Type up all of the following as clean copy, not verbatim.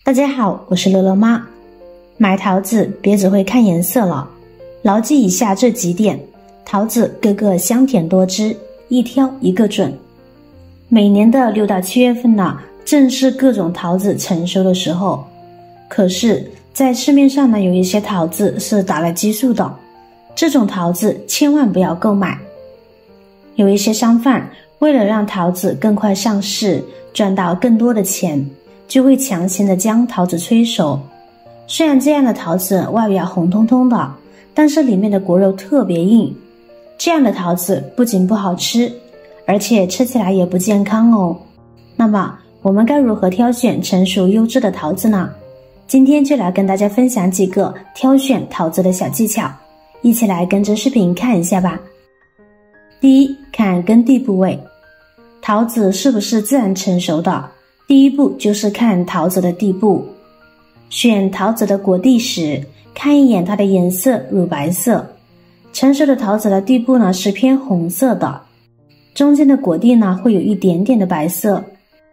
大家好，我是乐乐妈。买桃子别只会看颜色了，牢记以下这几点，桃子个个香甜多汁，一挑一个准。每年的6到7月份呢，正是各种桃子成熟的时候。可是在市面上呢，有一些桃子是打了激素的，这种桃子千万不要购买。有一些商贩为了让桃子更快上市，赚到更多的钱，就会强行的将桃子催熟。虽然这样的桃子外表红彤彤的，但是里面的果肉特别硬，这样的桃子不仅不好吃，而且吃起来也不健康哦。那么我们该如何挑选成熟优质的桃子呢？今天就来跟大家分享几个挑选桃子的小技巧，一起来跟着视频看一下吧。第一，看根蒂部位，桃子是不是自然成熟的，第一步就是看桃子的蒂部。选桃子的果蒂时，看一眼它的颜色乳白色，成熟的桃子的蒂部呢是偏红色的，中间的果蒂呢会有一点点的白色。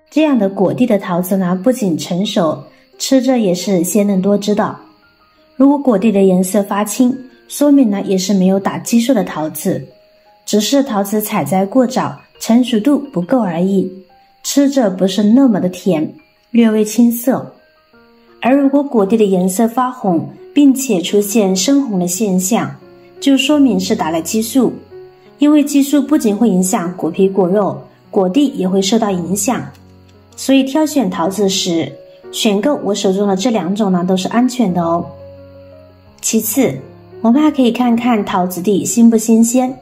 这样的果蒂的桃子呢，不仅成熟，吃着也是鲜嫩多汁的。如果果蒂的颜色发青，说明呢也是没有打激素的桃子，只是桃子采摘过早，成熟度不够而已，吃着不是那么的甜，略微青涩。而如果果蒂的颜色发红，并且出现深红的现象，就说明是打了激素。因为激素不仅会影响果皮果肉，果蒂也会受到影响。所以挑选桃子时，选购我手中的这2种呢都是安全的哦。其次，我们还可以看看桃子蒂新不新鲜。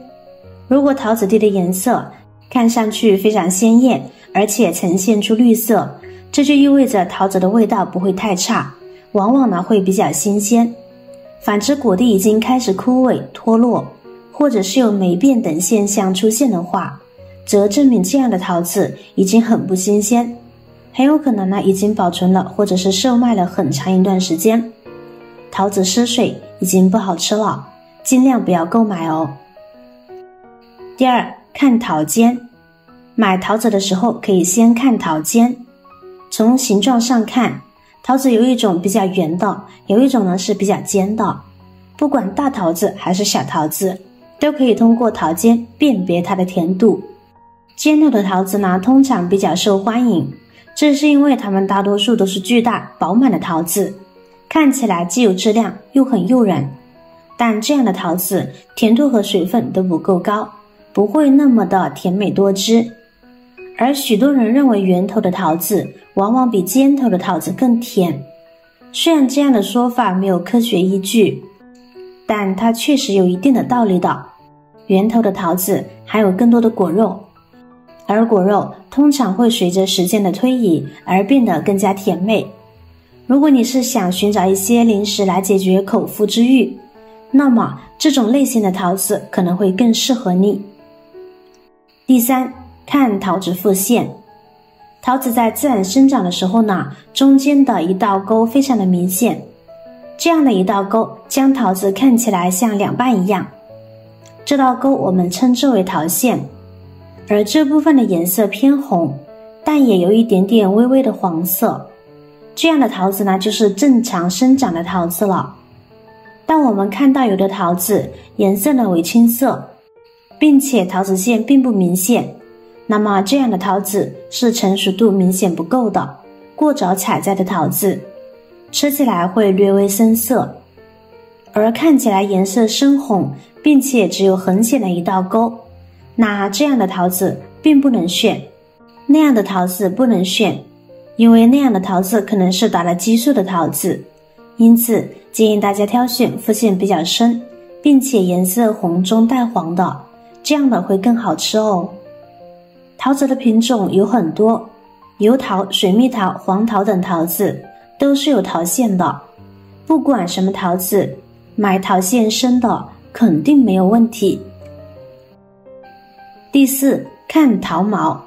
如果桃子蒂的颜色看上去非常鲜艳，而且呈现出绿色，这就意味着桃子的味道不会太差，往往呢会比较新鲜。反之，果蒂已经开始枯萎脱落，或者是有霉变等现象出现的话，则证明这样的桃子已经很不新鲜，很有可能呢已经保存了或者是售卖了很长一段时间，桃子失水已经不好吃了，尽量不要购买哦。第二，看桃尖。买桃子的时候可以先看桃尖。从形状上看，桃子有一种比较圆的，有一种呢是比较尖的。不管大桃子还是小桃子，都可以通过桃尖辨别它的甜度。尖头的桃子呢通常比较受欢迎，这是因为它们大多数都是巨大饱满的桃子，看起来既有质量又很诱人。但这样的桃子甜度和水分都不够高，不会那么的甜美多汁。而许多人认为圆头的桃子往往比尖头的桃子更甜，虽然这样的说法没有科学依据，但它确实有一定的道理的。圆头的桃子含有更多的果肉，而果肉通常会随着时间的推移而变得更加甜美。如果你是想寻找一些零食来解决口腹之欲，那么这种类型的桃子可能会更适合你。第三，看桃子腹线。桃子在自然生长的时候呢，中间的一道沟非常的明显，这样的一道沟将桃子看起来像两半一样，这道沟我们称之为桃线。而这部分的颜色偏红，但也有一点点微微的黄色，这样的桃子呢就是正常生长的桃子了。但我们看到有的桃子颜色呢为青色，并且桃子线并不明显，那么这样的桃子是成熟度明显不够的，过早采摘的桃子，吃起来会略微深色。而看起来颜色深红，并且只有很浅的一道沟，那这样的桃子并不能选。那样的桃子不能选，因为那样的桃子可能是打了激素的桃子。因此建议大家挑选腹线比较深，并且颜色红中带黄的，这样的会更好吃哦。桃子的品种有很多，油桃、水蜜桃、黄桃等桃子都是有桃线的。不管什么桃子，买桃线深的肯定没有问题。第四，看桃毛。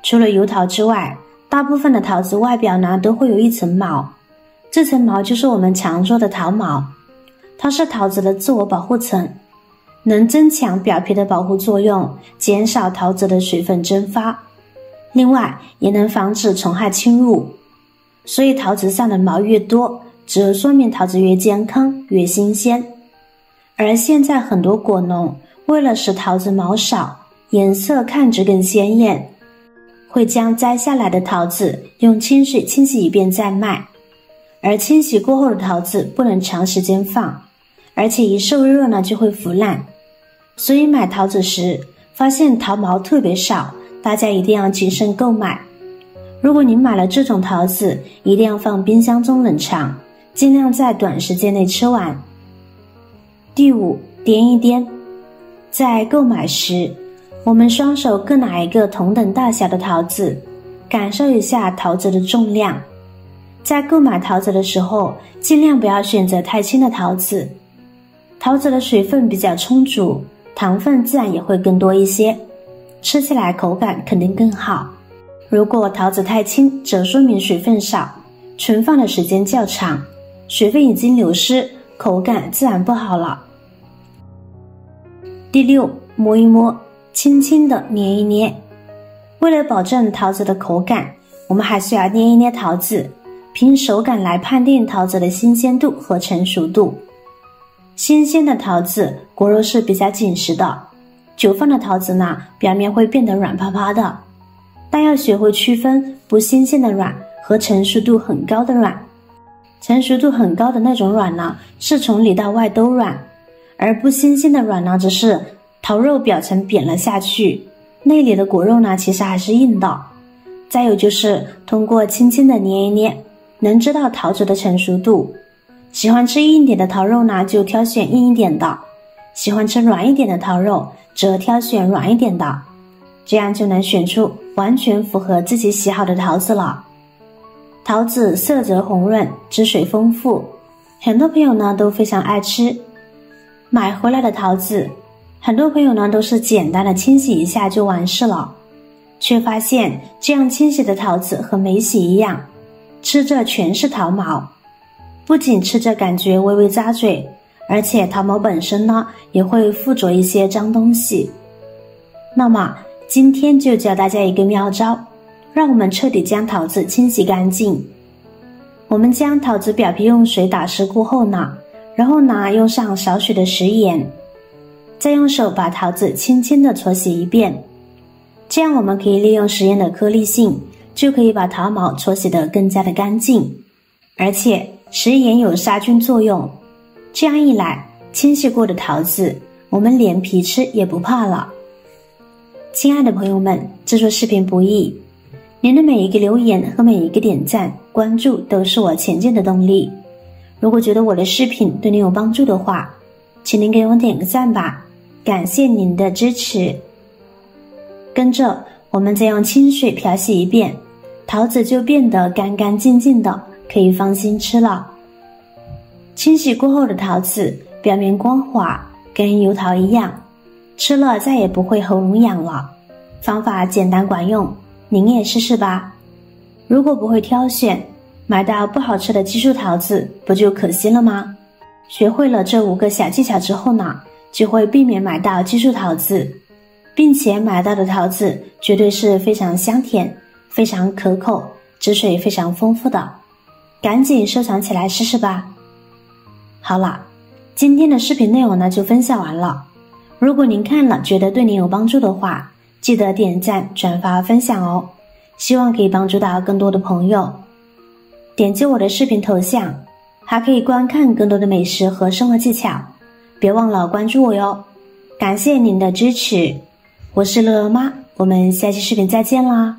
除了油桃之外，大部分的桃子外表呢都会有一层毛，这层毛就是我们常说的桃毛，它是桃子的自我保护层，能增强表皮的保护作用，减少桃子的水分蒸发，另外也能防止虫害侵入。所以桃子上的毛越多，则说明桃子越健康越新鲜。而现在很多果农为了使桃子毛少，颜色看着更鲜艳，会将摘下来的桃子用清水清洗一遍再卖。而清洗过后的桃子不能长时间放，而且一受热呢就会腐烂。所以买桃子时发现桃毛特别少，大家一定要谨慎购买。如果您买了这种桃子，一定要放冰箱中冷藏，尽量在短时间内吃完。第5，掂一掂。在购买时，我们双手各拿一个同等大小的桃子，感受一下桃子的重量。在购买桃子的时候，尽量不要选择太轻的桃子。桃子的水分比较充足，糖分自然也会更多一些，吃起来口感肯定更好。如果桃子太轻，则说明水分少，存放的时间较长，水分已经流失，口感自然不好了。第6，摸一摸，轻轻地捏一捏。为了保证桃子的口感，我们还是要捏一捏桃子，凭手感来判定桃子的新鲜度和成熟度。新鲜的桃子果肉是比较紧实的，久放的桃子呢，表面会变得软趴趴的。但要学会区分不新鲜的软和成熟度很高的软。成熟度很高的那种软呢，是从里到外都软，而不新鲜的软呢，只是桃肉表层扁了下去，内里的果肉呢，其实还是硬的。再有就是通过轻轻的捏一捏，能知道桃子的成熟度。喜欢吃硬一点的桃肉呢，就挑选硬一点的；喜欢吃软一点的桃肉，则挑选软一点的。这样就能选出完全符合自己喜好的桃子了。桃子色泽红润，汁水丰富，很多朋友呢都非常爱吃。买回来的桃子，很多朋友呢都是简单的清洗一下就完事了，却发现这样清洗的桃子和没洗一样，吃着全是桃毛。不仅吃着感觉微微扎嘴，而且桃毛本身呢也会附着一些脏东西。那么今天就教大家一个妙招，让我们彻底将桃子清洗干净。我们将桃子表皮用水打湿过后呢，然后用上少许的食盐，再用手把桃子轻轻地搓洗一遍。这样我们可以利用食盐的颗粒性，就可以把桃毛搓洗得更加的干净。而且食盐有杀菌作用，这样一来，清洗过的桃子我们连皮吃也不怕了。亲爱的朋友们，制作视频不易，您的每一个留言和每一个点赞、关注都是我前进的动力。如果觉得我的视频对您有帮助的话，请您给我点个赞吧，感谢您的支持。跟着我们再用清水漂洗一遍，桃子就变得干干净净的，可以放心吃了。清洗过后的桃子表面光滑，跟油桃一样，吃了再也不会喉咙痒了。方法简单管用，您也试试吧。如果不会挑选，买到不好吃的奇数桃子不就可惜了吗？学会了这5个小技巧之后呢，就会避免买到奇数桃子，并且买到的桃子绝对是非常香甜、非常可口、汁水非常丰富的。赶紧收藏起来试试吧。好了，今天的视频内容呢就分享完了。如果您看了觉得对您有帮助的话，记得点赞、转发、分享哦，希望可以帮助到更多的朋友。点击我的视频头像，还可以观看更多的美食和生活技巧，别忘了关注我哟。感谢您的支持，我是乐乐妈，我们下期视频再见啦。